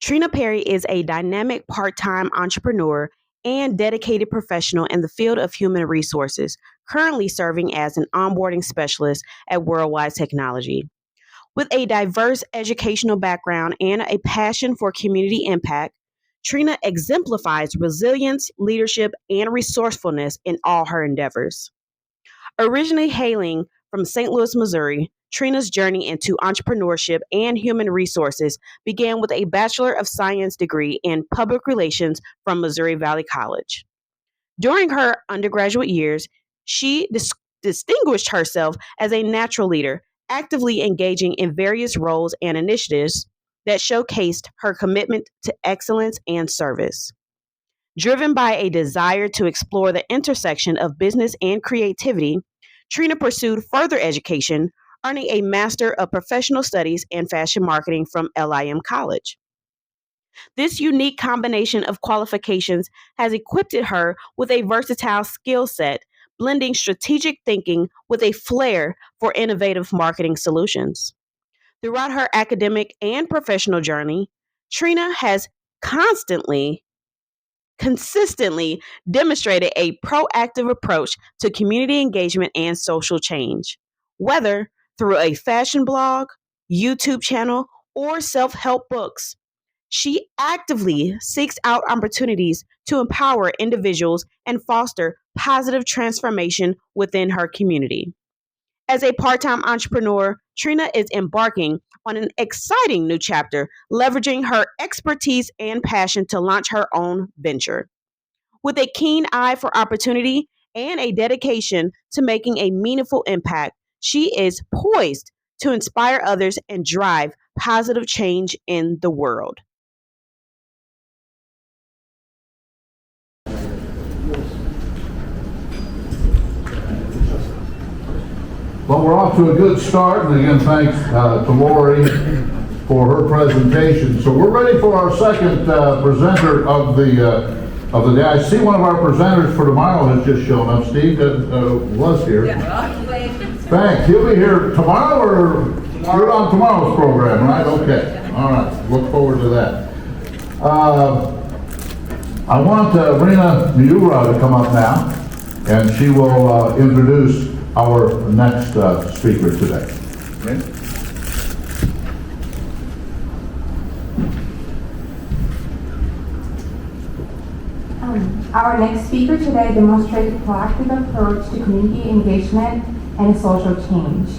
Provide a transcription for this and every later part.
Trina Perry is a dynamic part-time entrepreneur and dedicated professional in the field of human resources, currently serving as an onboarding specialist at Worldwide Technology. With a diverse educational background and a passion for community impact, Trina exemplifies resilience, leadership, and resourcefulness in all her endeavors. Originally hailing from St. Louis, Missouri, Trina's journey into entrepreneurship and human resources began with a Bachelor of Science degree in Public Relations from Missouri Valley College. During her undergraduate years, she distinguished herself as a natural leader, actively engaging in various roles and initiatives that showcased her commitment to excellence and service. Driven by a desire to explore the intersection of business and creativity, Trina pursued further education, earning a Master of Professional Studies in Fashion Marketing from LIM College. This unique combination of qualifications has equipped her with a versatile skill set, blending strategic thinking with a flair for innovative marketing solutions. Throughout her academic and professional journey, Trina has consistently demonstrated a proactive approach to community engagement and social change, whether through a fashion blog, YouTube channel, or self-help books. She actively seeks out opportunities to empower individuals and foster positive transformation within her community. As a part-time entrepreneur, Trina is embarking on an exciting new chapter, leveraging her expertise and passion to launch her own venture. With a keen eye for opportunity and a dedication to making a meaningful impact, she is poised to inspire others and drive positive change in the world. Well, we're off to a good start, and again, thanks to Lori for her presentation. So we're ready for our second presenter of the day. I see one of our presenters for tomorrow has just shown up. Steve was here. Thanks. He'll be here tomorrow, or you're on tomorrow's program, right? Okay. All right. Look forward to that. I want Rena Miura to come up now, and she will introduce our next speaker today. Okay. Our next speaker today demonstrates a proactive approach to community engagement and social change.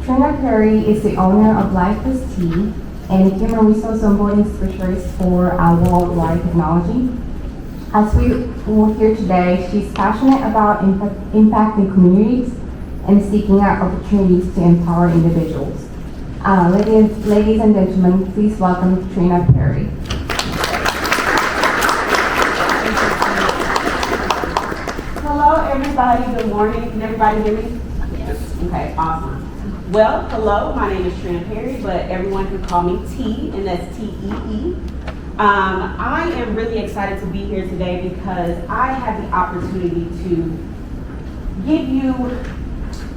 Trina Perry is the owner of Life is Tea and a human resource onboarding specialist for Worldwide Technology. As we will hear today, she's passionate about impacting communities and seeking out opportunities to empower individuals. Ladies and gentlemen, please welcome Trina Perry. Hello, everybody. Good morning. Can everybody hear me? Yes. Okay, awesome. Well, hello. My name is Trina Perry, but everyone can call me T, and that's T-E-E. I am really excited to be here today because I have the opportunity to give you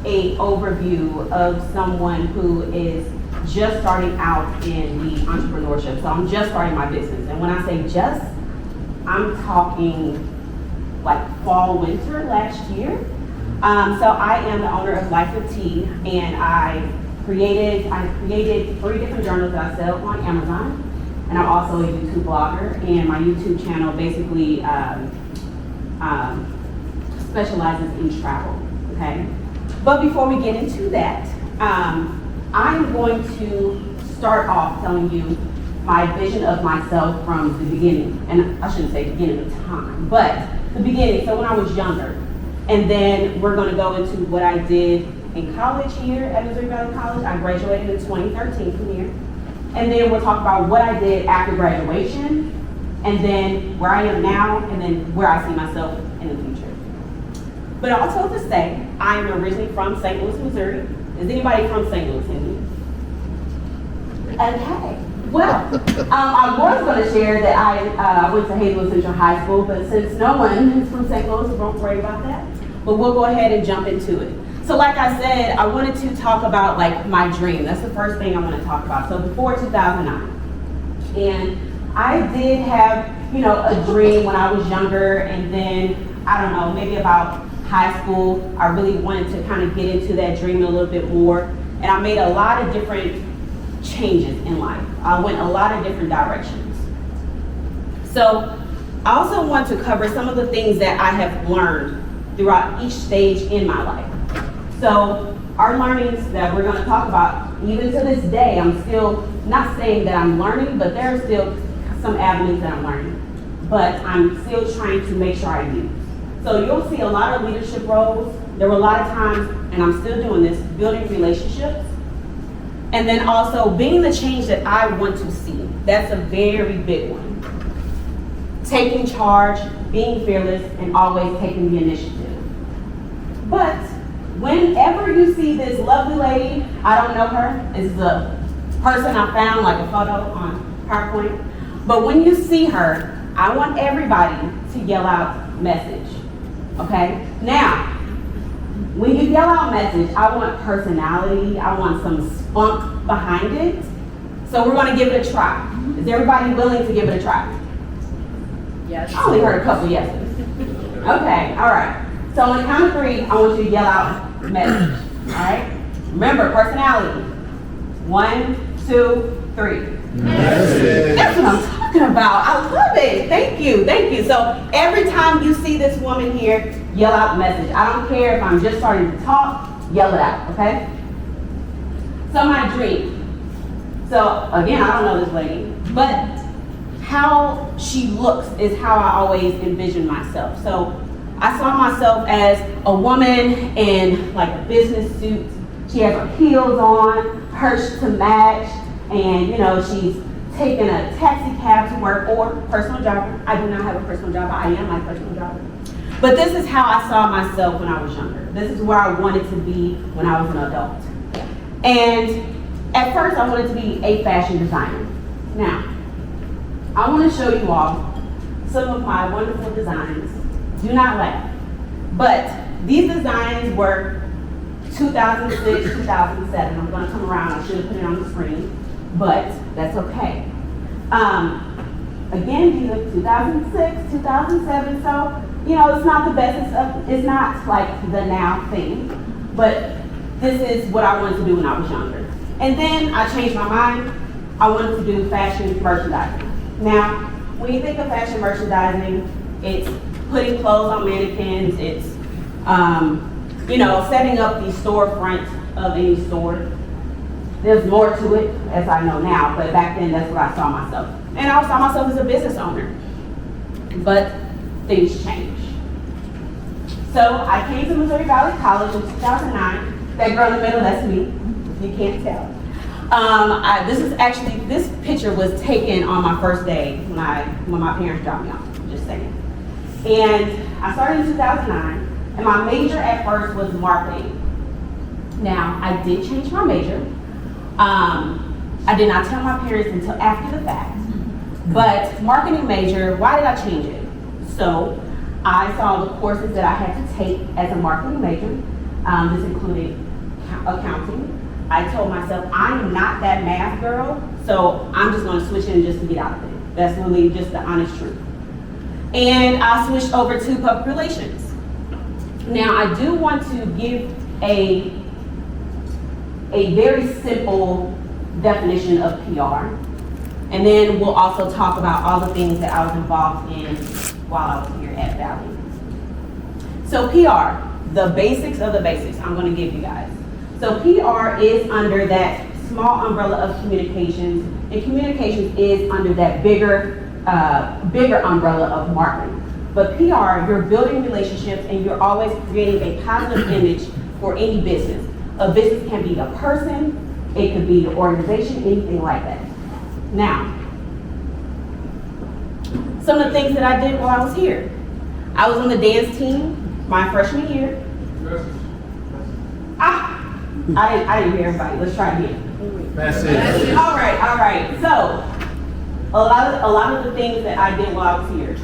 an overview of someone who is just starting out in the entrepreneurship. So I'm just starting my business. And when I say just, I'm talking like fall, winter last year. So I am the owner of Life of Tea, and I created 3 different journals that I sell on Amazon. And I'm also a YouTube blogger, and my YouTube channel basically specializes in travel, okay? But before we get into that, I'm going to start off telling you my vision of myself from the beginning. And I shouldn't say beginning of time, but the beginning, so when I was younger. And then we're gonna go into what I did in college here at Missouri Valley College. I graduated in 2013 from here. And then we'll talk about what I did after graduation, and then where I am now, and then where I see myself in the future. But also to say, I am originally from St. Louis, Missouri. Is anybody from St. Louis in here? Okay. Well, I was going to share that I went to Hazelwood Central High School, but since no one is from St. Louis, don't worry about that. But we'll go ahead and jump into it. So like I said, I wanted to talk about like my dream. That's the first thing I want to talk about. So before 2009. And I did have, a dream when I was younger, and then, I don't know, maybe about high school, I really wanted to kind of get into that dream a little bit more. And I made a lot of different changes in life. I went a lot of different directions. So I also want to cover some of the things that I have learned throughout each stage in my life. So our learnings that we're going to talk about, even to this day, I'm still not saying that I'm learning, but there are still some avenues that I'm learning. But I'm still trying to make sure I use. So you'll see a lot of leadership roles. There were a lot of times, and I'm still doing this, building relationships. And then also being the change that I want to see. That's a very big one. Taking charge, being fearless, and always taking the initiative. But whenever you see this lovely lady, I don't know her, this is a person I found, like a photo on PowerPoint. But when you see her, I want everybody to yell out message, okay? Now, when you yell out message, I want personality, I want some spunk behind it. So we're gonna give it a try. Is everybody willing to give it a try? Yes. I only heard a couple yeses. Okay, all right. So on the count of 3, I want you to yell out message, all right? Remember, personality. 1, 2, 3. Message. That's what I'm talking about. I love it. Thank you. Thank you. So every time you see this woman here, yell out message. I don't care if I'm just starting to talk, yell it out, okay? So my dream. So again, I don't know this lady, but how she looks is how I always envision myself. So I saw myself as a woman in like a business suit. She has her heels on, her to match, and she's taking a taxi cab to work or personal jobber. I do not have a personal job, I am my personal jobber. But this is how I saw myself when I was younger. This is where I wanted to be when I was an adult. And at first I wanted to be a fashion designer. Now, I want to show you all some of my wonderful designs. Do not laugh. But these designs were 2006, 2007. I'm going to come around. I should have put it on the screen, but that's okay. Again, these are 2006, 2007. So, it's not the best. It's not like the now thing, but this is what I wanted to do when I was younger. And then I changed my mind. I wanted to do fashion merchandising. Now, when you think of fashion merchandising, it's putting clothes on mannequins. It's setting up the storefront of any store. There's more to it, as I know now, but back then that's what I saw myself. And I saw myself as a business owner. But things change. So I came to Missouri Valley College in 2009. That girl in the middle, that's me, if you can't tell. This picture was taken on my first day when my parents dropped me off, just saying. And I started in 2009. And my major at first was marketing. Now, I did change my major. I did not tell my parents until after the fact. But marketing major, why did I change it? So I saw the courses that I had to take as a marketing major. This included accounting. I told myself, I'm not that math girl, so I'm just going to switch in just to get out of it. That's really just the honest truth. And I switched over to public relations. Now, I do want to give a very simple definition of PR, and then we'll also talk about all the things that I was involved in while I was here at Valley. So PR, the basics of the basics, I'm going to give you guys. So PR is under that small umbrella of communications, and communications is under that bigger umbrella of marketing. But PR, you're building relationships and you're always creating a positive image for any business. A business can be a person, it could be an organization, anything like that. Now, some of the things that I did while I was here. I was on the dance team my freshman year. I didn't hear everybody. Let's try again. Message. All right. So, a lot of the things that I did while I was here.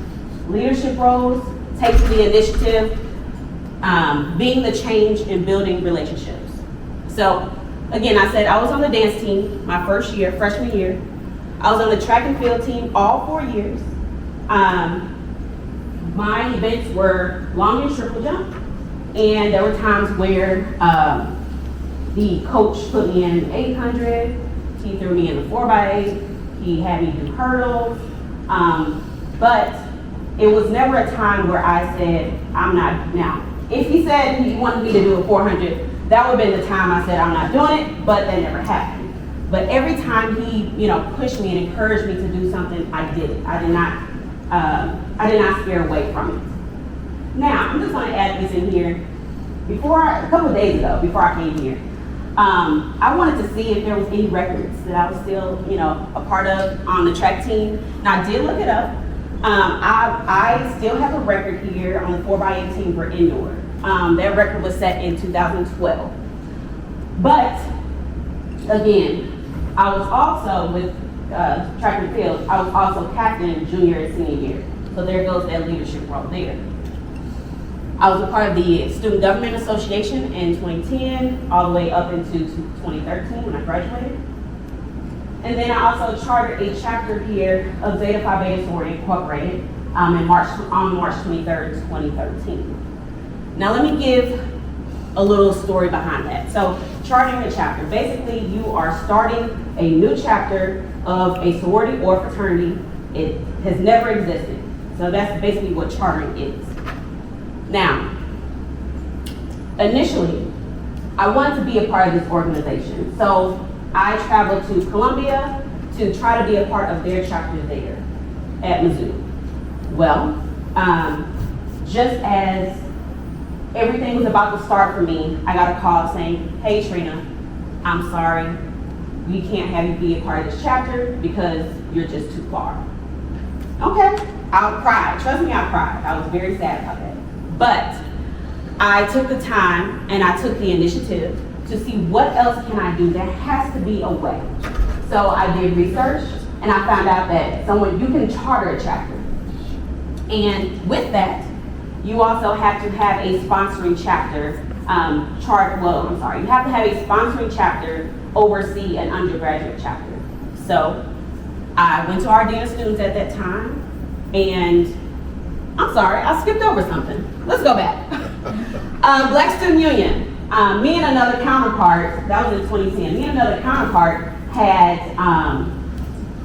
Leadership roles, taking the initiative, being the change, and building relationships. So, again, I said I was on the dance team my freshman year. I was on the track and field team all 4 years. My events were long and triple jump, and there were times where the coach put me in 800, he threw me in the 4x8, he had me do hurdles, but it was never a time where I said, I'm not. Now, if he said he wanted me to do a 400, that would have been the time I said, I'm not doing it, but that never happened. But every time he, pushed me and encouraged me to do something, I did it. I did not steer away from it. Now, I'm just going to add this in here. A couple of days ago, before I came here, I wanted to see if there was any records that I was still, a part of on the track team. Now, I did look it up. I still have a record here on the 4x8 team for indoor. That record was set in 2012. But, again, I was also with track and field, I was also captain junior and senior year. So there goes that leadership role there. I was a part of the Student Government Association in 2010, all the way up into 2013 when I graduated. And then I also chartered a chapter here of Zeta Phi Beta Sorority Incorporated on March 23rd, 2013. Now let me give a little story behind that. So charting a chapter, basically you are starting a new chapter of a sorority or fraternity. It has never existed. So that's basically what chartering is. Now, initially, I wanted to be a part of this organization. So I traveled to Columbia to try to be a part of their chapter there at Mizzou. Well, just as everything was about to start for me, I got a call saying, hey Trina, I'm sorry, we can't have you be a part of this chapter because you're just too far. Okay, I cried. Trust me, I cried. I was very sad about that. But I took the time and I took the initiative to see what else can I do. There has to be a way. So I did research and I found out that you can charter a chapter. And with that, you also have to have a sponsoring chapter you have to have a sponsoring chapter oversee an undergraduate chapter. So I went to our Dean of Students at that time, and I'm sorry, I skipped over something. Let's go back. Black Student Union. Me and another counterpart, that was in 2010, me and another counterpart had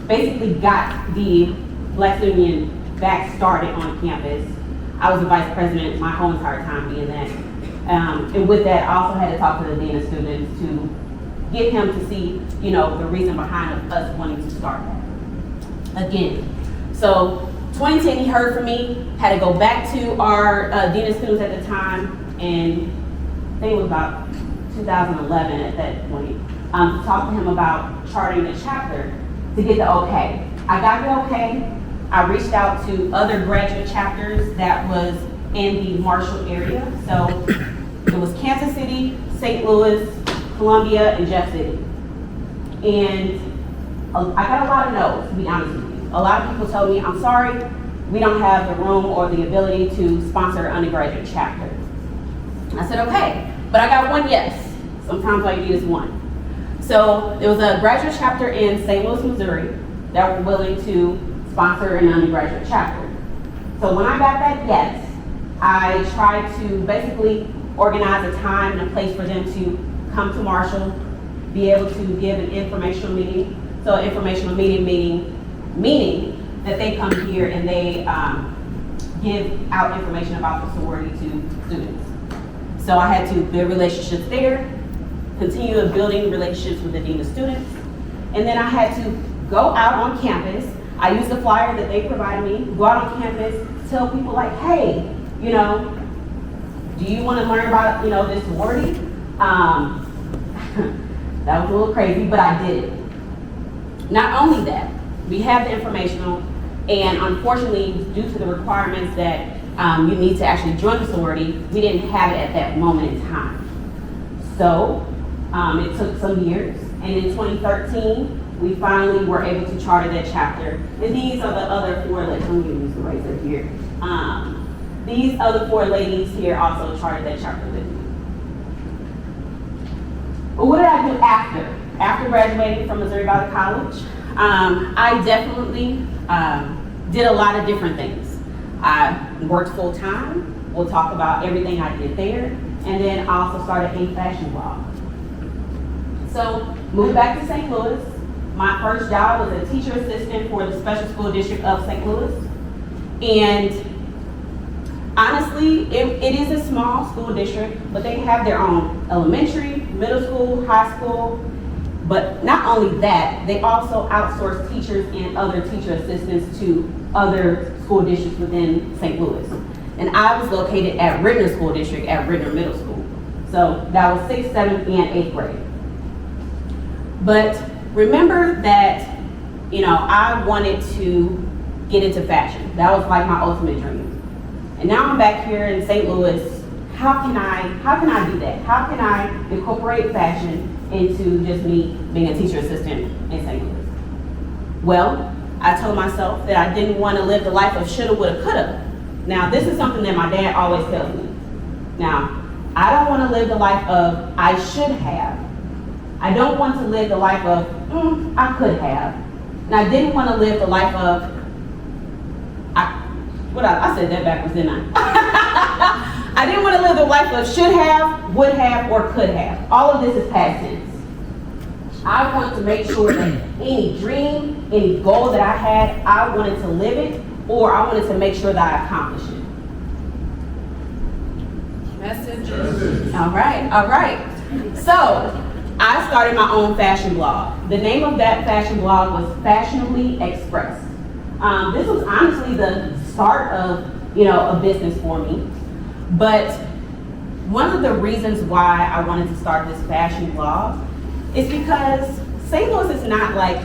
basically got the Black Student Union back started on campus. I was the vice president my whole entire time being that. And with that, I also had to talk to the Dean of Students to get him to see, the reason behind us wanting to start that. Again, so 2010, he heard from me, had to go back to our Dean of Students at the time, and I think it was about 2011 at that point, to talk to him about charting the chapter to get the okay. I got the okay. I reached out to other graduate chapters that was in the Marshall area. So it was Kansas City, St. Louis, Columbia, and Jeff City. And I got a lot of no's, to be honest with you. A lot of people told me, I'm sorry, we don't have the room or the ability to sponsor an undergraduate chapter. I said, okay, but I got one yes. Sometimes all you need is one. So there was a graduate chapter in St. Louis, Missouri that were willing to sponsor an undergraduate chapter. So when I got that yes, I tried to basically organize a time and a place for them to come to Marshall, be able to give an informational meeting. So an informational meeting that they come here and they give out information about the sorority to students. So I had to build relationships there, continue building relationships with the Dean of Students, and then I had to go out on campus. I used the flyer that they provided me, go out on campus, tell people like, hey, do you want to learn about, this sorority? That was a little crazy, but I did it. Not only that, we have the informational, and unfortunately, due to the requirements that you need to actually join the sorority, we didn't have it at that moment in time. So it took some years, and in 2013, we finally were able to charter that chapter. And these are the other four ladies. Let me use the razor here. These other four ladies here also chartered that chapter with me. But what did I do after? After graduating from Missouri Valley College, I definitely did a lot of different things. I worked full time. We'll talk about everything I did there. And then I also started a fashion blog. So moved back to St. Louis. My first job was a teacher assistant for the Special School District of St. Louis. And honestly, it is a small school district, but they have their own elementary, middle school, high school. But not only that, they also outsource teachers and other teacher assistants to other school districts within St. Louis. And I was located at Rittner School District at Rittner Middle School. So that was 6th, 7th, and 8th grade. But remember that, I wanted to get into fashion. That was like my ultimate dream. And now I'm back here in St. Louis. How can I do that? How can I incorporate fashion into just me being a teacher assistant in St. Louis? Well, I told myself that I didn't want to live the life of shoulda, woulda, coulda. Now, this is something that my dad always tells me. Now, I don't want to live the life of I should have. I don't want to live the life of I could have. And I didn't want to live the life of I said that backwards, didn't I? I didn't want to live the life of should have, would have, or could have. All of this is past tense. I want to make sure that any dream, any goal that I had, I wanted to live it, or I wanted to make sure that I accomplished it. Message. All right. So, I started my own fashion blog. The name of that fashion blog was Fashionably Expressed. This was honestly the start of, a business for me. But one of the reasons why I wanted to start this fashion blog is because St. Louis is not like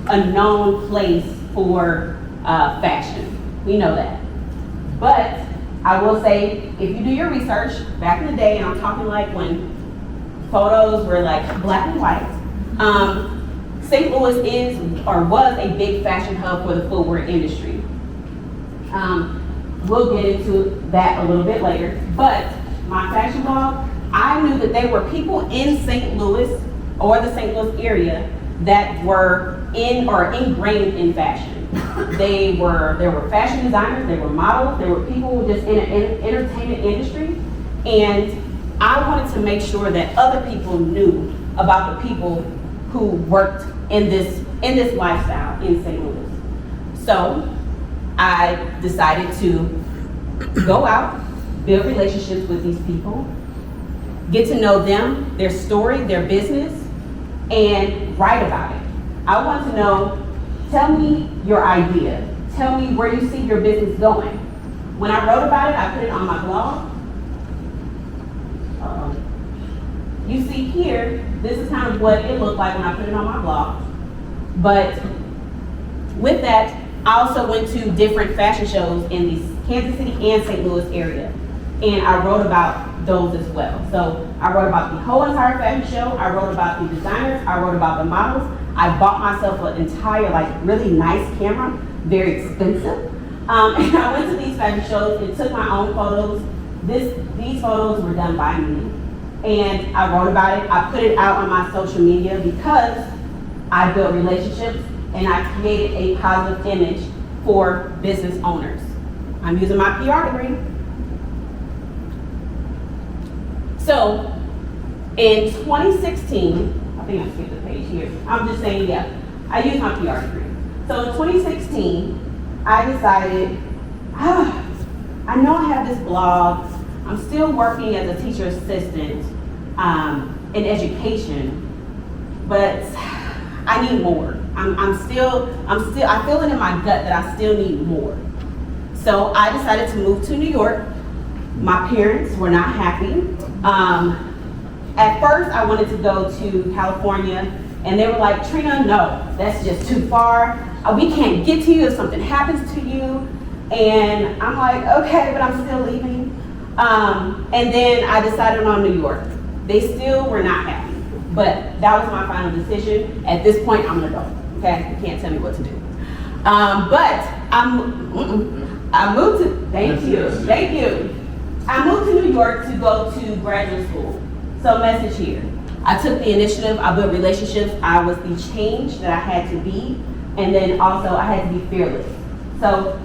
a known place for fashion. We know that. But I will say, if you do your research, back in the day, and I'm talking like when photos were like black and white, St. Louis is or was a big fashion hub for the footwear industry. We'll get into that a little bit later, but my fashion blog, I knew that there were people in St. Louis or the St. Louis area that were in or ingrained in fashion. There were fashion designers, there were models, there were people just in the entertainment industry, and I wanted to make sure that other people knew about the people who worked in this lifestyle in St. Louis. So I decided to go out, build relationships with these people, get to know them, their story, their business, and write about it. I want to know, tell me your idea. Tell me where you see your business going. When I wrote about it, I put it on my blog. You see here, this is kind of what it looked like when I put it on my blog. But with that, I also went to different fashion shows in the Kansas City and St. Louis area. And I wrote about those as well. So I wrote about the whole entire fashion show. I wrote about the designers. I wrote about the models. I bought myself an entire, really nice camera, very expensive. And I went to these fashion shows and took my own photos. These photos were done by me. And I wrote about it. I put it out on my social media because I built relationships and I created a positive image for business owners. I'm using my PR degree. So in 2016, I think I skipped the page here. I'm just saying, I used my PR degree. So in 2016, I decided, I know I have this blog. I'm still working as a teacher assistant in education, but I need more. I feel it in my gut that I still need more. So I decided to move to New York. My parents were not happy. At first, I wanted to go to California, and they were like, Trina, no, that's just too far. We can't get to you if something happens to you. And I'm like, okay, but I'm still leaving. And then I decided on New York. They still were not happy, but that was my final decision. At this point, I'm an adult, okay? You can't tell me what to do. But I moved to, thank you. I moved to New York to go to graduate school. So message here. I took the initiative, I built relationships, I was the change that I had to be, and then also I had to be fearless. So,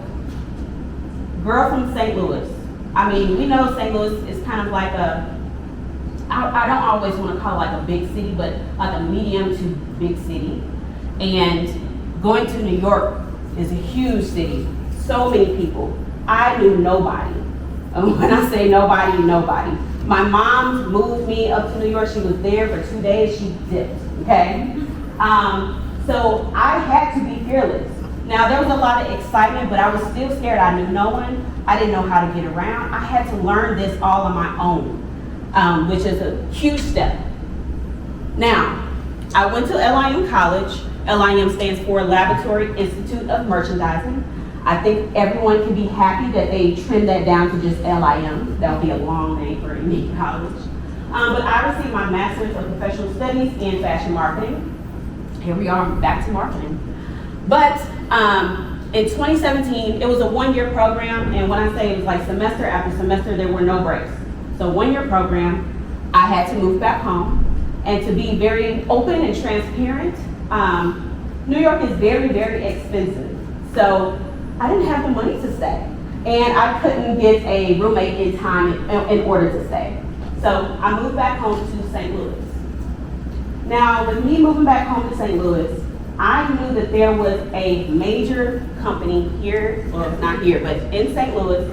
girl from St. Louis. I mean, we know St. Louis is kind of like I don't always want to call it like a big city, but like a medium to big city. And going to New York is a huge city, so many people. I knew nobody. And when I say nobody, nobody. My mom moved me up to New York. She was there for 2 days. She dipped, okay? So I had to be fearless. Now, there was a lot of excitement, but I was still scared. I knew no one. I didn't know how to get around. I had to learn this all on my own, which is a huge step. Now, I went to LIM College. LIM stands for Laboratory Institute of Merchandising. I think everyone can be happy that they trimmed that down to just LIM. That would be a long name for any college. But I received my Master's of Professional Studies in Fashion Marketing. Here we are, back to marketing. But in 2017, it was a 1-year program, and when I say it was like semester after semester, there were no breaks. So 1-year program, I had to move back home. And to be very open and transparent, New York is very, very expensive. So I didn't have the money to stay. And I couldn't get a roommate in time in order to stay. So I moved back home to St. Louis. Now, with me moving back home to St. Louis, I knew that there was a major company here, or not here, but in St. Louis.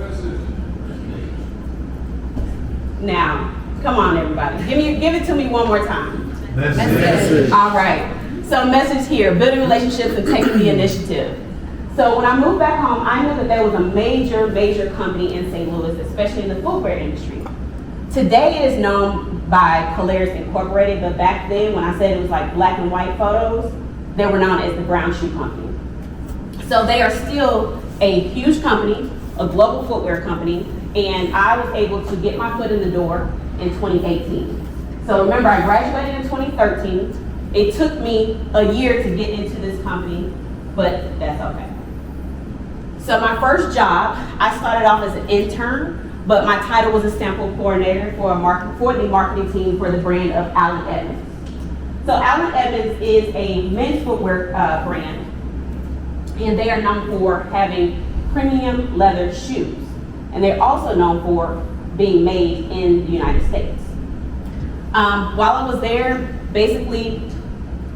Now, come on everybody, give it to me one more time. Message. All right, so message here, building relationships and taking the initiative. So when I moved back home, I knew that there was a major, major company in St. Louis, especially in the footwear industry. Today it is known by Polaris Incorporated, but back then when I said it was like black and white photos, they were known as the Brown Shoe Company. So they are still a huge company, a global footwear company, and I was able to get my foot in the door in 2018. So remember, I graduated in 2013. It took me a year to get into this company, but that's okay. So my first job, I started off as an intern, but my title was a sample coordinator for the marketing team for the brand of Allen Edmonds. So Allen Edmonds is a men's footwear brand, and they are known for having premium leather shoes. And they're also known for being made in the United States. While I was there, basically,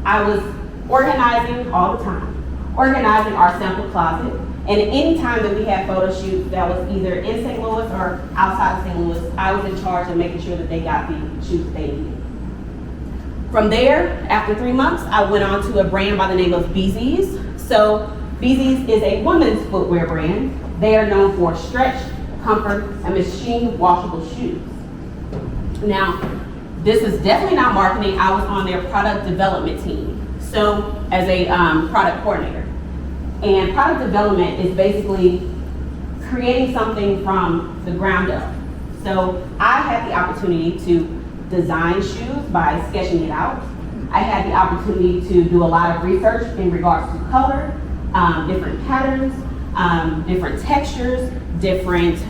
I was organizing all the time, organizing our sample closet. And any time that we had photo shoots that was either in St. Louis or outside of St. Louis, I was in charge of making sure that they got the shoes that they needed. From there, after 3 months, I went on to a brand by the name of BZ's. So BZ's is a women's footwear brand. They are known for stretch, comfort, and machine washable shoes. Now, this is definitely not marketing. I was on their product development team. So as a product coordinator. And product development is basically creating something from the ground up. So I had the opportunity to design shoes by sketching it out. I had the opportunity to do a lot of research in regards to color, different patterns, different textures, different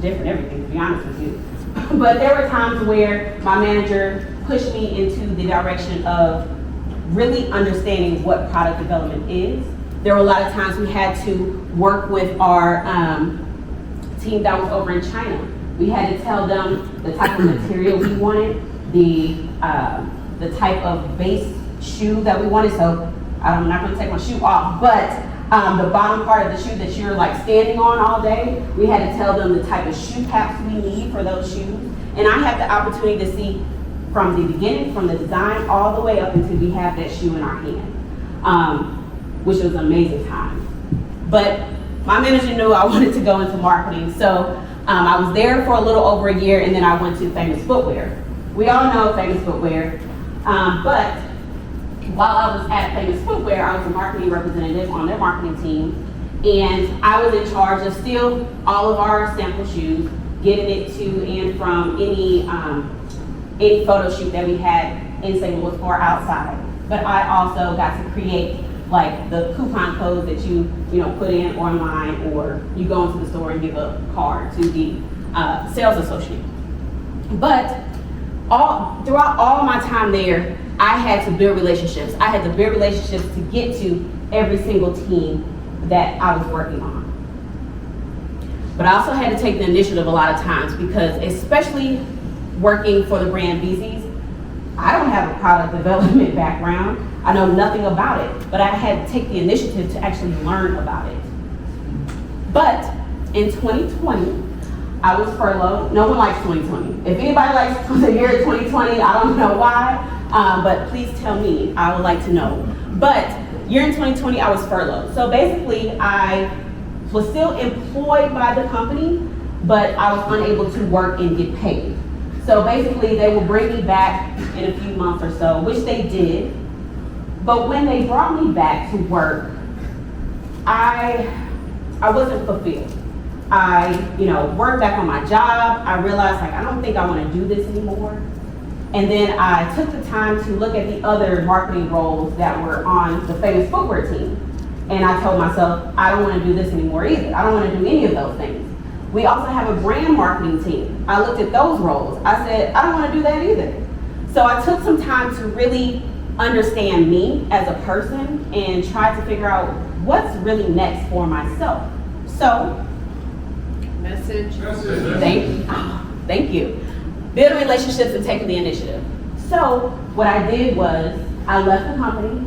everything, to be honest with you. But there were times where my manager pushed me into the direction of really understanding what product development is. There were a lot of times we had to work with our team that was over in China. We had to tell them the type of material we wanted, the type of base shoe that we wanted. So I'm not going to take my shoe off, but the bottom part of the shoe that you're like standing on all day, we had to tell them the type of shoe caps we need for those shoes. And I had the opportunity to see from the beginning, from the design, all the way up until we have that shoe in our hand, which was an amazing time. But my manager knew I wanted to go into marketing, so I was there for a little over a year, and then I went to Famous Footwear. We all know Famous Footwear, but while I was at Famous Footwear, I was a marketing representative on their marketing team, and I was in charge of still all of our sample shoes, getting it to and from any photo shoot that we had in St. Louis or outside. But I also got to create like the coupon codes that you put in online, or you go into the store and give a card to the sales associate. But throughout all my time there, I had to build relationships. I had to build relationships to get to every single team that I was working on. But I also had to take the initiative a lot of times because, especially working for the brand BZ's, I don't have a product development background. I know nothing about it, but I had to take the initiative to actually learn about it. But in 2020, I was furloughed. No one likes 2020. If anybody likes the year 2020, I don't know why, but please tell me. I would like to know. But year in 2020, I was furloughed. So basically, I was still employed by the company, but I was unable to work and get paid. So basically, they will bring me back in a few months or so, which they did. But when they brought me back to work, I wasn't fulfilled. I, worked back on my job. I realized, I don't think I want to do this anymore. And then I took the time to look at the other marketing roles that were on the famous footwear team. And I told myself, I don't want to do this anymore either. I don't want to do any of those things. We also have a brand marketing team. I looked at those roles. I said, I don't want to do that either. So I took some time to really understand me as a person and try to figure out what's really next for myself. So, thank you. Building relationships and taking the initiative. So what I did was I left the company,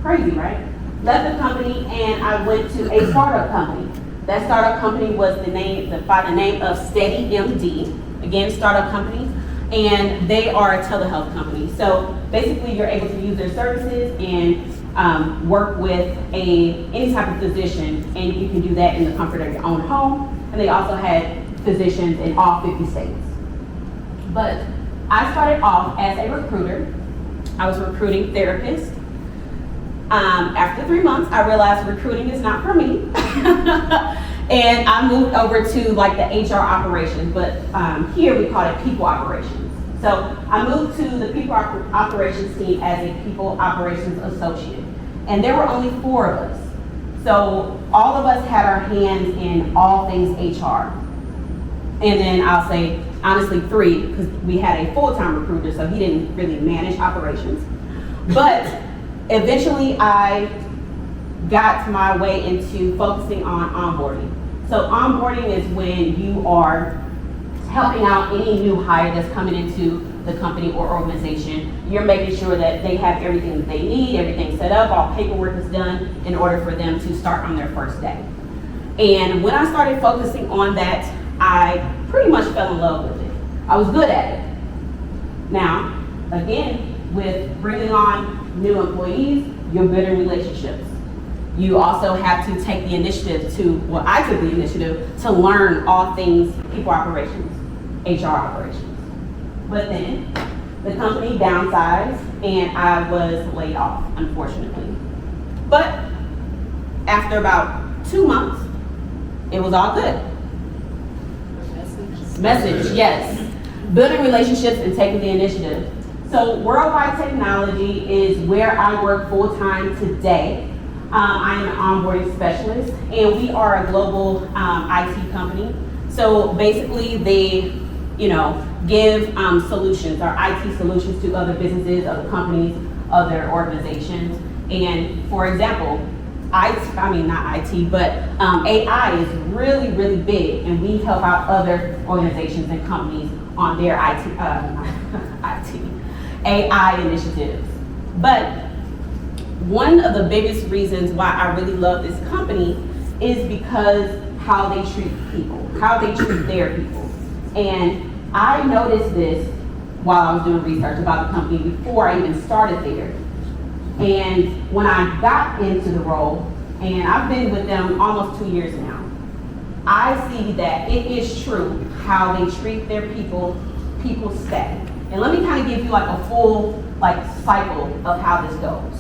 crazy, right? Left the company and I went to a startup company. That startup company was by the name of Steady MD, again, startup company, and they are a telehealth company. So basically you're able to use their services and work with any type of physician, and you can do that in the comfort of your own home. And they also had physicians in all 50 states. But I started off as a recruiter. I was recruiting therapists. After 3 months, I realized recruiting is not for me. And I moved over to the HR operations, but here we call it people operations. So I moved to the people operations team as a people operations associate. And there were only 4 of us. So all of us had our hands in all things HR. And then I'll say, honestly, 3, because we had a full-time recruiter, so he didn't really manage operations. But eventually I got my way into focusing on onboarding. So onboarding is when you are helping out any new hire that's coming into the company or organization. You're making sure that they have everything that they need, everything set up, all paperwork is done in order for them to start on their first day. And when I started focusing on that, I pretty much fell in love with it. I was good at it. Now, again, with bringing on new employees, you're building relationships. You also have to take the initiative I took the initiative to learn all things people operations, HR operations. But then the company downsized and I was laid off, unfortunately. But after about 2 months, it was all good. Message, yes. Building relationships and taking the initiative. So Worldwide Technology is where I work full-time today. I am an onboarding specialist, and we are a global IT company. So basically, they, give solutions, or IT solutions to other businesses, other companies, other organizations. And for example, not IT, but AI is really, really big, and we help out other organizations and companies on their AI initiatives. But one of the biggest reasons why I really love this company is because how they treat people, how they treat their people. And I noticed this while I was doing research about the company before I even started there. And when I got into the role, and I've been with them almost 2 years now, I see that it is true how they treat their people, people stay. And let me kind of give you a full cycle of how this goes.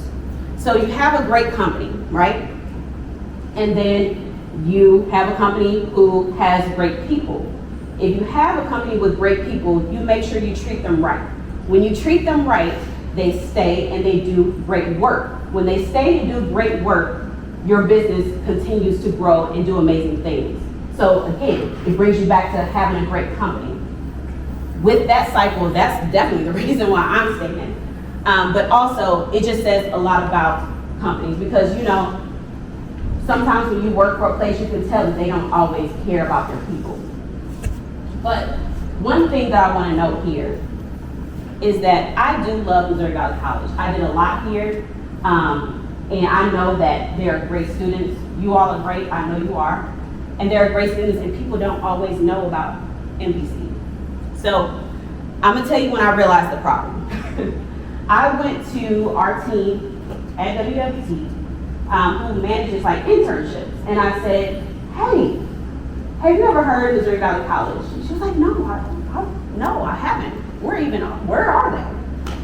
So you have a great company, right? And then you have a company who has great people. If you have a company with great people, you make sure you treat them right. When you treat them right, they stay and they do great work. When they stay and do great work, your business continues to grow and do amazing things. So again, it brings you back to having a great company. with that cycle, that's definitely the reason why I'm staying. But also, it just says a lot about companies because, you know, sometimes when you work for a place, you can tell that they don't always care about their people. But one thing that I want to note here is that I do love Missouri Valley College. I did a lot here, and I know that there are great students. You all are great, I know you are. And there are great students, and people don't always know about MVC. So I'm gonna tell you when I realized the problem. I went to our team at WWT, who manages like internships, and I said, hey, have you ever heard of Missouri Valley College? And she was like, no, I haven't. Where are they?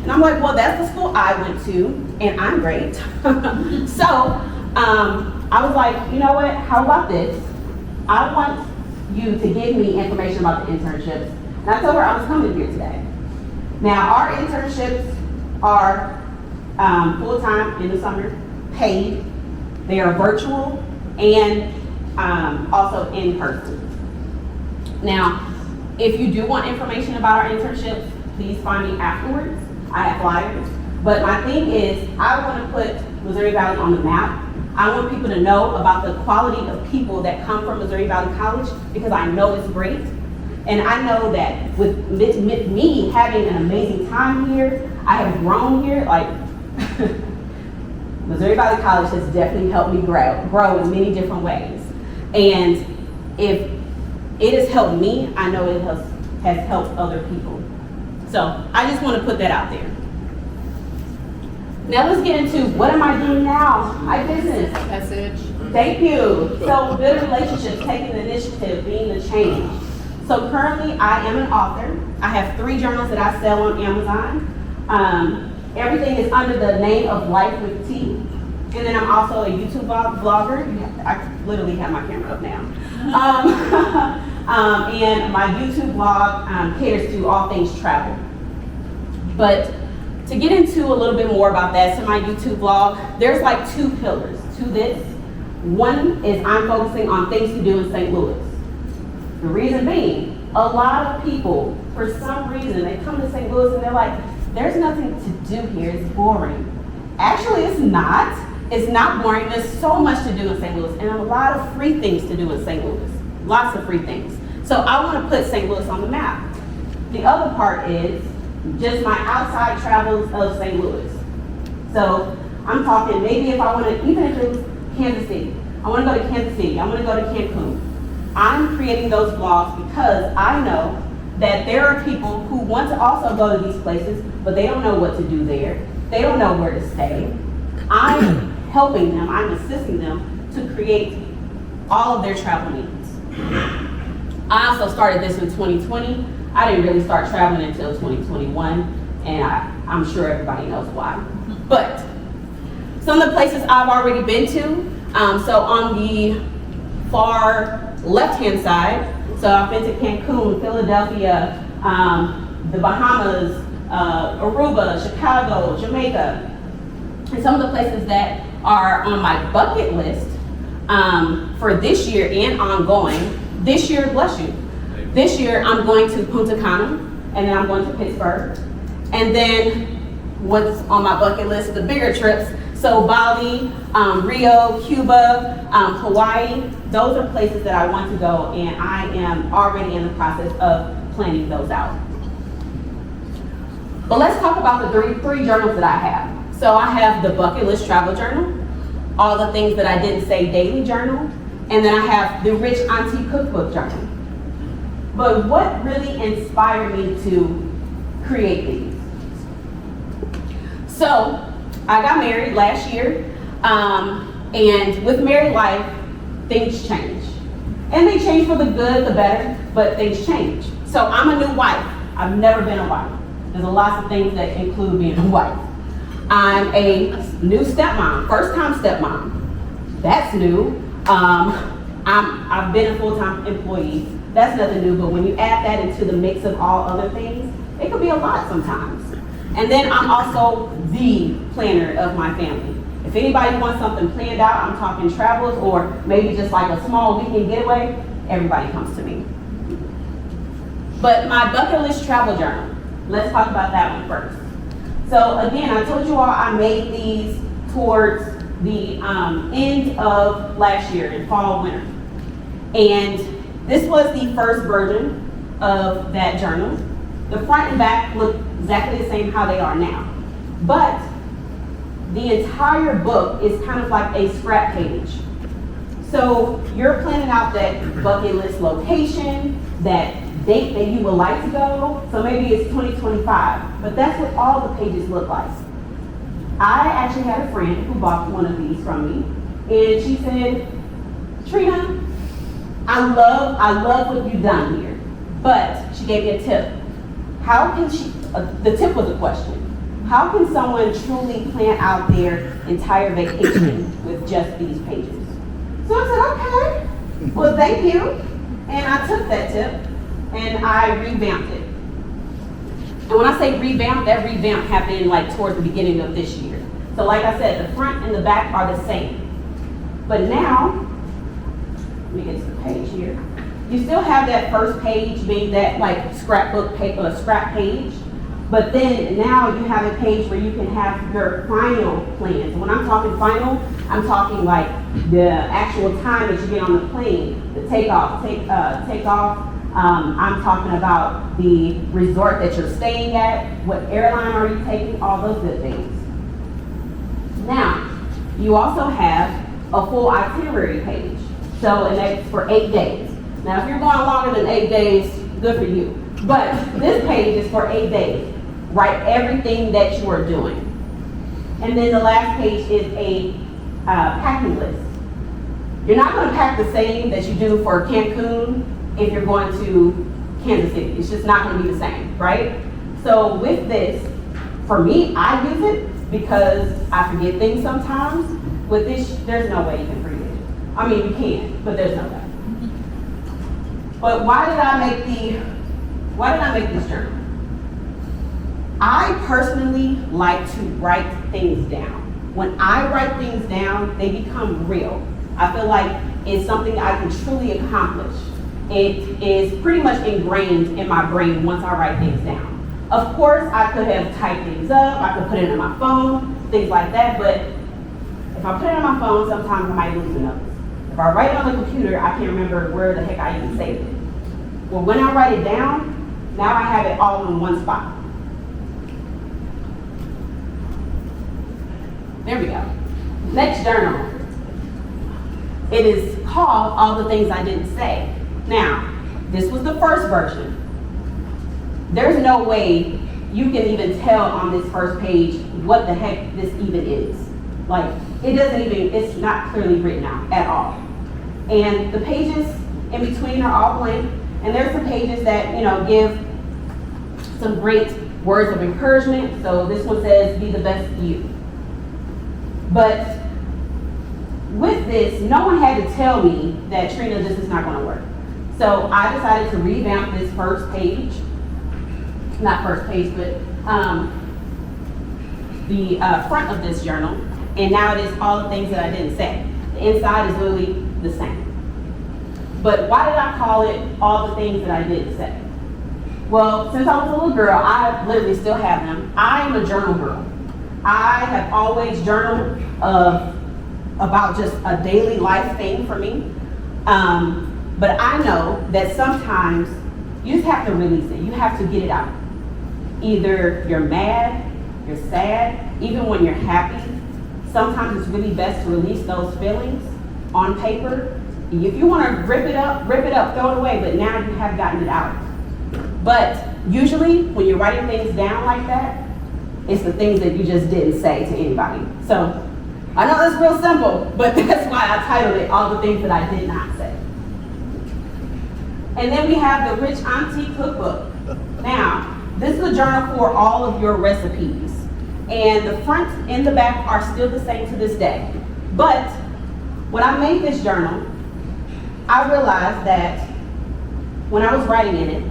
And I'm like, well, that's the school I went to, and I'm great. So I was like, you know what, how about this? I want you to give me information about the internships. And I told her I was coming here today. Now, our internships are full-time in the summer, paid. They are virtual and also in person. Now, if you do want information about our internships, please find me afterwards. I have flyers. But my thing is, I want to put Missouri Valley on the map. I want people to know about the quality of people that come from Missouri Valley College because I know it's great. And I know that with me having an amazing time here, I have grown here. Like, Missouri Valley College has definitely helped me grow in many different ways. And if it has helped me, I know it has helped other people. So I just want to put that out there. Now let's get into what am I doing now? My business. Message. Thank you. So building relationships, taking the initiative, being the change. So currently I am an author. I have 3 journals that I sell on Amazon. Everything is under the name of Life with T. And then I'm also a YouTube vlogger. I literally have my camera up now. And my YouTube vlog caters to all things travel. But to get into a little bit more about that, so my YouTube vlog, there's like 2 pillars to this. One is I'm focusing on things to do in St. Louis. The reason being, a lot of people, for some reason, they come to St. Louis and they're like, there's nothing to do here, it's boring. Actually, it's not. It's not boring. There's so much to do in St. Louis and a lot of free things to do in St. Louis. Lots of free things. So I want to put St. Louis on the map. The other part is just my outside travels of St. Louis. So I'm talking maybe if I want to, even if it was Kansas City, I want to go to Kansas City, I want to go to Cancun. I'm creating those vlogs because I know that there are people who want to also go to these places, but they don't know what to do there. They don't know where to stay. I'm helping them, I'm assisting them to create all of their travel needs. I also started this in 2020. I didn't really start traveling until 2021, and I'm sure everybody knows why. But some of the places I've already been to, so on the far left-hand side, so I've been to Cancun, Philadelphia, the Bahamas, Aruba, Chicago, Jamaica, and some of the places that are on my bucket list for this year and ongoing. This year, bless you. This year, I'm going to Punta Cana, and then I'm going to Pittsburgh. And then what's on my bucket list, the bigger trips. So Bali, Rio, Cuba, Hawaii, those are places that I want to go, and I am already in the process of planning those out. But let's talk about the three journals that I have. So I have the bucket list travel journal, all the things that I didn't say daily journal, and then I have the Rich Auntie cookbook journal. But what really inspired me to create these? So I got married last year, and with married life, things change. And they change for the good, the better, but things change. So I'm a new wife. I've never been a wife. There's a lot of things that include being a wife. I'm a new stepmom, first time stepmom. That's new. I've been a full-time employee. That's nothing new, but when you add that into the mix of all other things, it could be a lot sometimes. And then I'm also the planner of my family. If anybody wants something planned out, I'm talking travels or maybe just like a small weekend getaway, everybody comes to me. But my bucket list travel journal, let's talk about that one first. So again, I told you all I made these towards the end of last year, in fall, winter. And this was the first version of that journal. The front and back look exactly the same how they are now. But the entire book is kind of like a scrap page. So you're planning out that bucket list location, that date that you would like to go. So maybe it's 2025, but that's what all the pages look like. I actually had a friend who bought one of these from me, and she said, Trina, I love what you've done here, but she gave me a tip. How can the tip was a question. How can someone truly plan out their entire vacation with just these pages? So I said, okay, well, thank you. And I took that tip and I revamped it. And when I say revamp, that revamp happened like towards the beginning of this year. So like I said, the front and the back are the same. But now, let me get to the page here. You still have that first page being that like scrapbook paper, scrap page. But then now you have a page where you can have your final plans. When I'm talking final, I'm talking like the actual time that you get on the plane, the takeoff. I'm talking about the resort that you're staying at, what airline are you taking, all those good things. Now, you also have a full itinerary page. So, and that's for 8 days. Now, if you're going longer than 8 days, good for you. But this page is for 8 days. Write everything that you are doing. And then the last page is a packing list. You're not going to pack the same that you do for Cancun if you're going to Kansas City. It's just not going to be the same, right? So with this, for me, I use it because I forget things sometimes. With this, there's no way you can forget it. I mean, you can, but there's no way. But why did I make this journal? I personally like to write things down. When I write things down, they become real. I feel like it's something I can truly accomplish. It is pretty much ingrained in my brain once I write things down. Of course, I could have typed things up, I could put it in my phone, things like that, but if I put it on my phone, sometimes I might lose the notes. If I write it on the computer, I can't remember where the heck I even saved it. Well, when I write it down, now I have it all in one spot. There we go. Next journal. It is called All the Things I Didn't Say. Now, this was the first version. There's no way you can even tell on this first page what the heck this even is. Like, it's not clearly written out at all. And the pages in between are all blank. And there's some pages that, give some great words of encouragement. So this one says, be the best you. But with this, no one had to tell me that, Trina, this is not going to work. So I decided to revamp this first page. Not first page, but the front of this journal. And now it is all the things that I didn't say. The inside is literally the same. But why did I call it All the Things That I Didn't Say? Well, since I was a little girl, I literally still have them. I am a journal girl. I have always journaled about just a daily life thing for me. But I know that sometimes you just have to release it. You have to get it out. Either you're mad, you're sad, even when you're happy. Sometimes it's really best to release those feelings on paper. If you want to rip it up, throw it away, but now you have gotten it out. But usually when you're writing things down like that, it's the things that you just didn't say to anybody. So I know that's real simple, but that's why I titled it All the Things That I Did Not Say. And then we have the Rich Auntie Cookbook. Now, this is a journal for all of your recipes. And the front and the back are still the same to this day. But when I made this journal, I realized that when I was writing in it,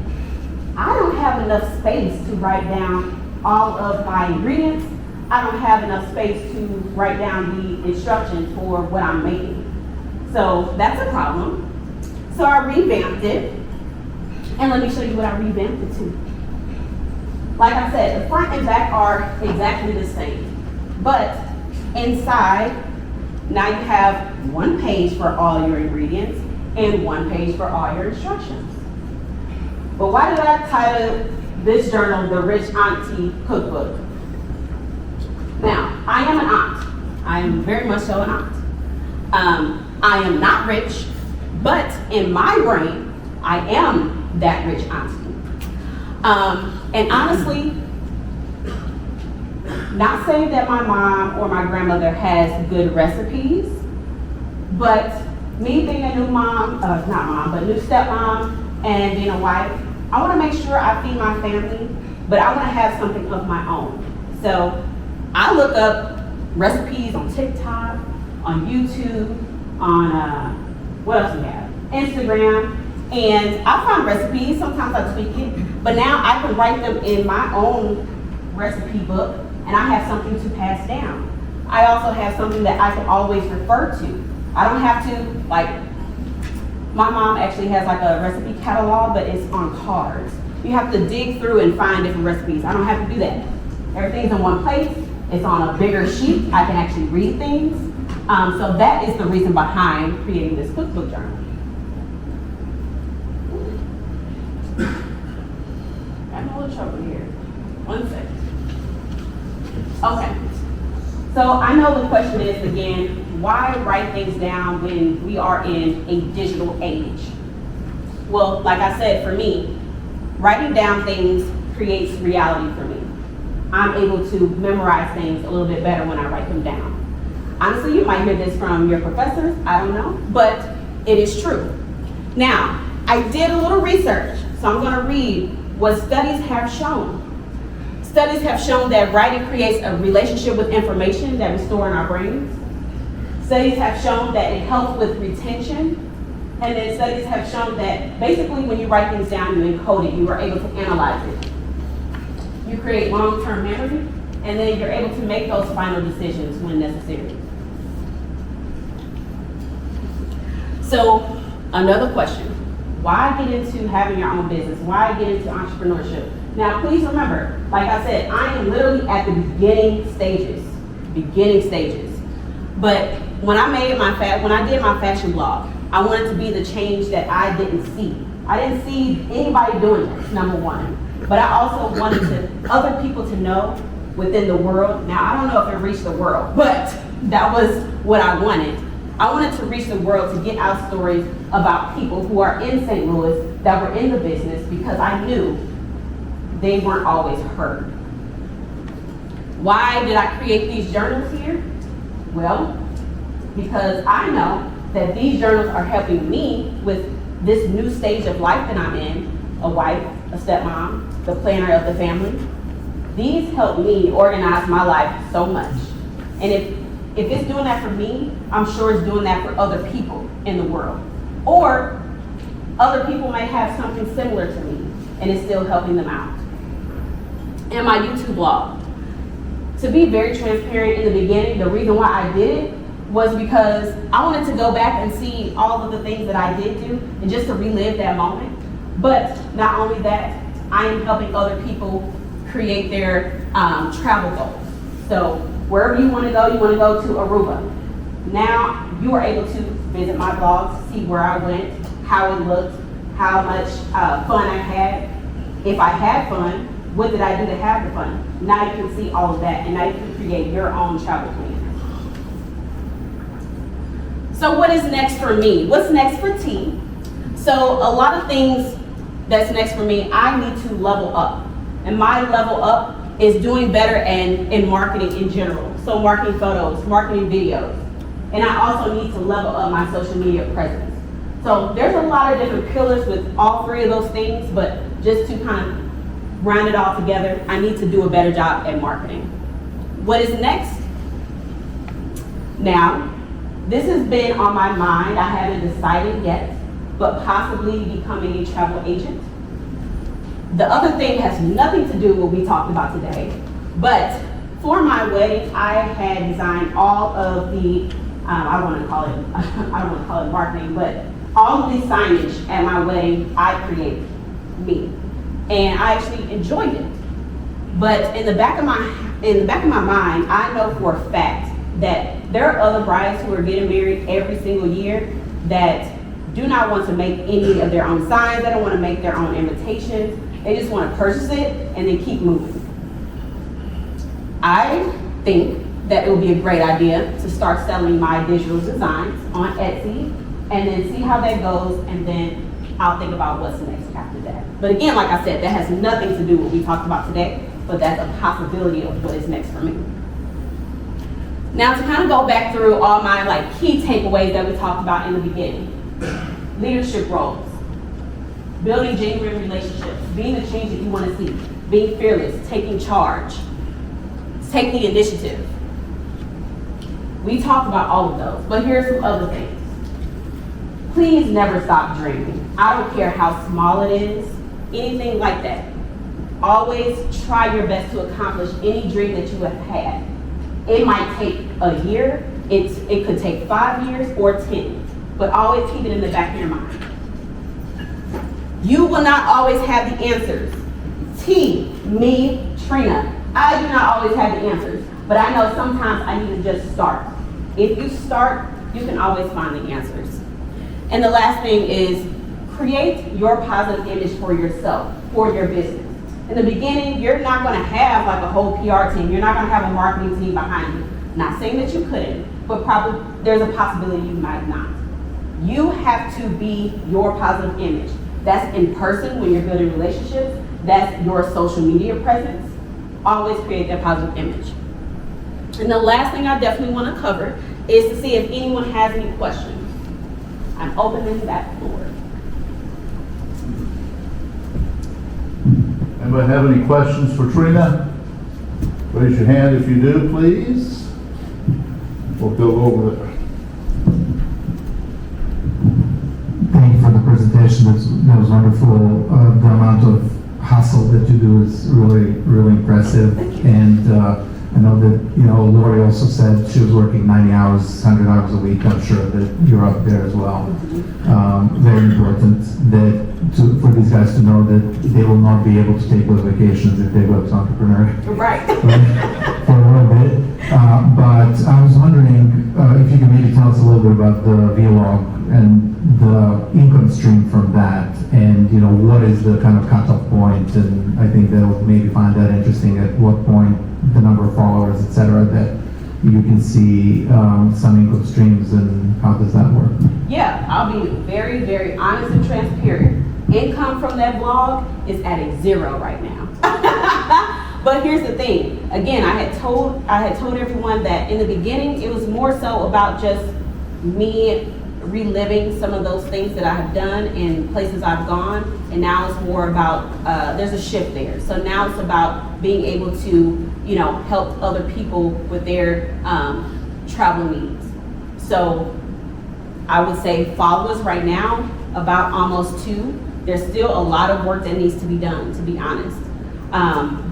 I don't have enough space to write down all of my ingredients. I don't have enough space to write down the instructions for what I'm making. So that's a problem. So I revamped it And let me show you what I revamped it to. Like I said, the front and back are exactly the same. But inside, now you have one page for all your ingredients and one page for all your instructions. But why did I title this journal The Rich Auntie Cookbook? Now, I am an aunt. I am very much so an aunt. I am not rich, but in my brain, I am that rich auntie. And honestly, not saying that my mom or my grandmother has good recipes, but me being a new mom, not mom, but new stepmom and being a wife, I want to make sure I feed my family, but I want to have something of my own. So I look up recipes on TikTok, on YouTube, on what else we have? Instagram, and I find recipes, sometimes I tweak it, but now I can write them in my own recipe book, and I have something to pass down. I also have something that I can always refer to. I don't have to, like, my mom actually has like a recipe catalog, but it's on cards. You have to dig through and find different recipes. I don't have to do that. Everything's in one place. It's on a bigger sheet. I can actually read things. So that is the reason behind creating this cookbook journal. I'm a little trouble here. 1 second. Okay. So I know the question is, again, why write things down when we are in a digital age? Well, like I said, for me, writing down things creates reality for me. I'm able to memorize things a little bit better when I write them down. Honestly, you might hear this from your professors, I don't know, but it is true. Now, I did a little research, so I'm going to read what studies have shown. Studies have shown that writing creates a relationship with information that we store in our brains. Studies have shown that it helps with retention. And then studies have shown that basically when you write things down, you encode it, you are able to analyze it. You create long-term memory, and then you're able to make those final decisions when necessary. So, another question. Why get into having your own business? Why get into entrepreneurship? Now, please remember, like I said, I am literally at the beginning stages. But when I did my fashion blog, I wanted to be the change that I didn't see. I didn't see anybody doing this, number one. But I also wanted other people to know within the world. Now, I don't know if it reached the world, but that was what I wanted. I wanted to reach the world to get out stories about people who are in St. Louis that were in the business, because I knew they weren't always heard. Why did I create these journals here? Well, because I know that these journals are helping me with this new stage of life that I'm in, a wife, a stepmom, the planner of the family. These help me organize my life so much. And if it's doing that for me, I'm sure it's doing that for other people in the world. Or other people may have something similar to me, and it's still helping them out. And my YouTube blog. To be very transparent, in the beginning, the reason why I did it was because I wanted to go back and see all of the things that I did do, and just to relive that moment. But not only that, I am helping other people create their travel goals. So wherever you want to go to Aruba. Now you are able to visit my blog, see where I went, how it looked, how much fun I had. If I had fun, what did I do to have the fun? Now you can see all of that, and now you can create your own travel plan. So what is next for me? What's next for T? So a lot of things that's next for me, I need to level up. And my level up is doing better in marketing in general. So marketing photos, marketing videos. And I also need to level up my social media presence. So there's a lot of different pillars with all three of those things, but just to kind of round it all together, I need to do a better job at marketing. What is next? Now, this has been on my mind. I haven't decided yet, but possibly becoming a travel agent. The other thing has nothing to do with what we talked about today, but for my wedding, I had designed all of the, I don't want to call it marketing, but all of the signage at my wedding, I created. me, and I actually enjoyed it. But in the back of my mind, I know for a fact that there are other brides who are getting married every single year that do not want to make any of their own signs. They don't want to make their own invitations. They just want to purchase it and then keep moving. I think that it would be a great idea to start selling my digital designs on Etsy and then see how that goes, and then I'll think about what's next after that. But again, like I said, that has nothing to do with what we talked about today, but that's a possibility of what is next for me. Now, to kind of go back through all my key takeaways that we talked about in the beginning. Leadership roles, building genuine relationships, being the change that you want to see, being fearless, taking charge, taking the initiative. We talked about all of those, but here are some other things. Please never stop dreaming. I don't care how small it is, anything like that. Always try your best to accomplish any dream that you have had. It might take a year, it could take 5 years or 10, but always keep it in the back of your mind. You will not always have the answers. Me, Trina, I do not always have the answers, but I know sometimes I need to just start. If you start, you can always find the answers. And the last thing is create your positive image for yourself, for your business. In the beginning, you're not going to have a whole PR team. You're not going to have a marketing team behind you. Not saying that you couldn't, but probably there's a possibility you might not. You have to be your positive image. That's in person when you're building relationships. That's your social media presence. Always create that positive image. And the last thing I definitely want to cover is to see if anyone has any questions. I'm opening that floor. Anybody have any questions for Trina? Raise your hand if you do, please. We'll go over there. Thank you for the presentation. That was wonderful. The amount of hustle that you do is really, really impressive. And I know that, Lori also said she was working 90 hours, 100 hours a week. I'm sure that you're up there as well. Very important for these guys to know that they will not be able to take those vacations if they go to entrepreneur. Right. For a little bit. But I was wondering if you could maybe tell us a little bit about the vlog and the income stream from that, and what is the kind of cutoff point, and I think they'll maybe find that interesting at what point the number of followers, etc., that you can see some income streams, and how does that work? Yeah, I'll be very, very honest and transparent. Income from that blog is at a 0 right now. But here's the thing. Again, I had told everyone that in the beginning it was more so about just me reliving some of those things that I have done and places I've gone, and now it's more about there's a shift there. So now it's about being able to help other people with their travel needs. So I would say followers right now about almost 2. There's still a lot of work that needs to be done, to be honest.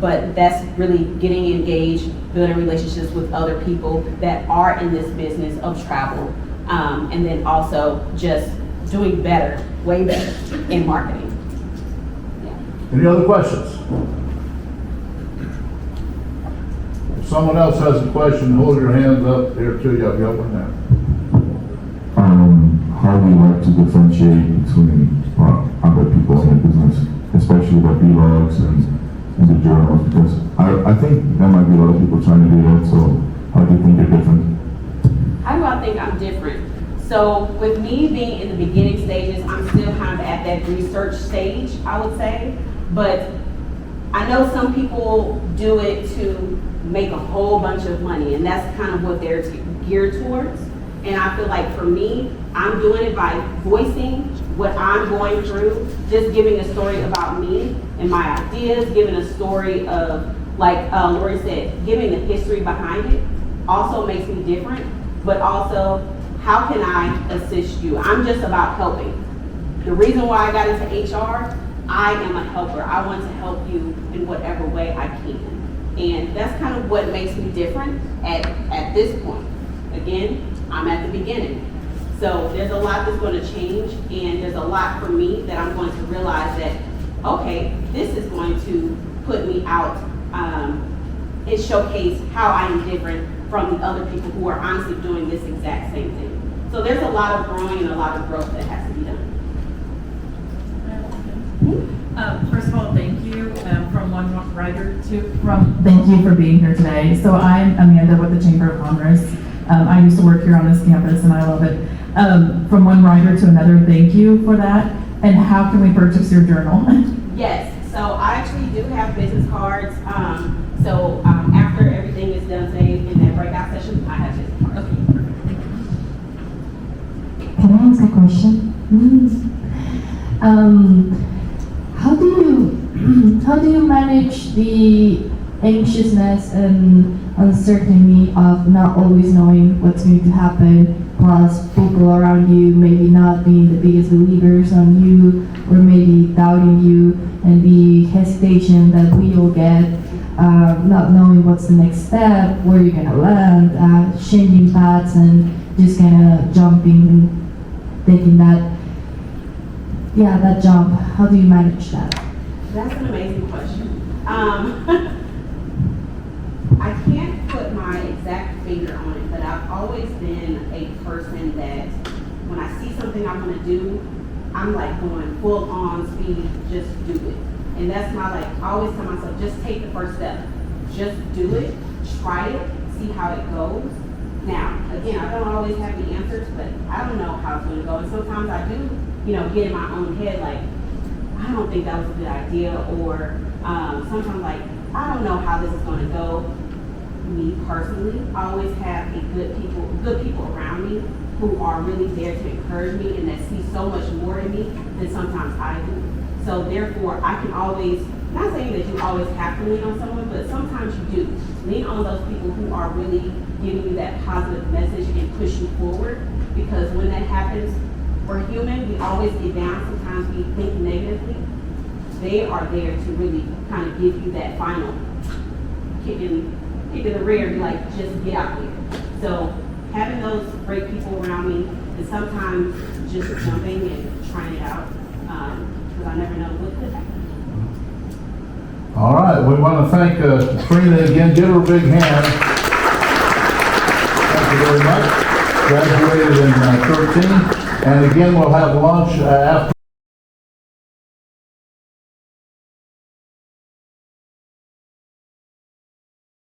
But that's really getting engaged, building relationships with other people that are in this business of travel, and then also just doing better, way better in marketing. Yeah. Any other questions? If someone else has a question, hold your hands up here too. You have got one now. How do you like to differentiate between other people in the business, especially the vlogs and the journals? Because I think there might be a lot of people trying to do that. So how do you think you're different? How do I think I'm different? So with me being in the beginning stages, I'm still kind of at that research stage, I would say. But I know some people do it to make a whole bunch of money, and that's kind of what they're geared towards. And I feel like for me, I'm doing it by voicing what I'm going through, just giving a story about me and my ideas, giving a story of, like Lori said, giving the history behind it also makes me different, but also how can I assist you? I'm just about helping. The reason why I got into HR, I am a helper. I want to help you in whatever way I can. And that's kind of what makes me different at this point. Again, I'm at the beginning. So there's a lot that's going to change, and there's a lot for me that I'm going to realize that okay, this is going to put me out and showcase how I am different from the other people who are honestly doing this exact same thing. So there's a lot of growing and a lot of growth that has to be done. First of all, thank you from one writer to thank you for being here today. So I'm Amanda with the Chamber of Commerce. I used to work here on this campus and I love it. From one writer to another, thank you for that. And how can we purchase your journal? Yes, so I actually do have business cards. So after everything is done today in that breakout session, I have business cards. Okay, perfect. Thank you. Can I ask a question? How do you manage the anxiousness and uncertainty of not always knowing what's going to happen, plus people around you maybe not being the biggest believers on you, or maybe doubting you, and the hesitation that we all get, not knowing what's the next step, where you're gonna land, changing paths, and just kind of jumping and taking that jump. How do you manage that? That's an amazing question. I can't put my exact finger on it, but I've always been a person that when I see something I want to do, I'm like going full on speed, just do it. And that's my I always tell myself, just take the first step. Just do it, try it, see how it goes. Now, again, I don't always have the answers, but I don't know how it's going to go. And sometimes I do, get in my own head, I don't think that was a good idea, or sometimes I don't know how this is going to go. Me personally, I always have good people around me who are really there to encourage me and that see so much more in me than sometimes I do. So therefore, I can always, not saying that you always have to lean on someone, but sometimes you do. Lean on those people who are really giving you that positive message and push you forward, because when that happens, we're human, we always get down, sometimes we think negatively. They are there to really kind of give you that final kick in the rear and be like, just get out here. So having those great people around me, and sometimes just jumping and trying it out, because I never know what could happen. All right, we want to thank Trina again. Give her a big hand. Thank you very much. Graduated in 13. And again, we'll have lunch after.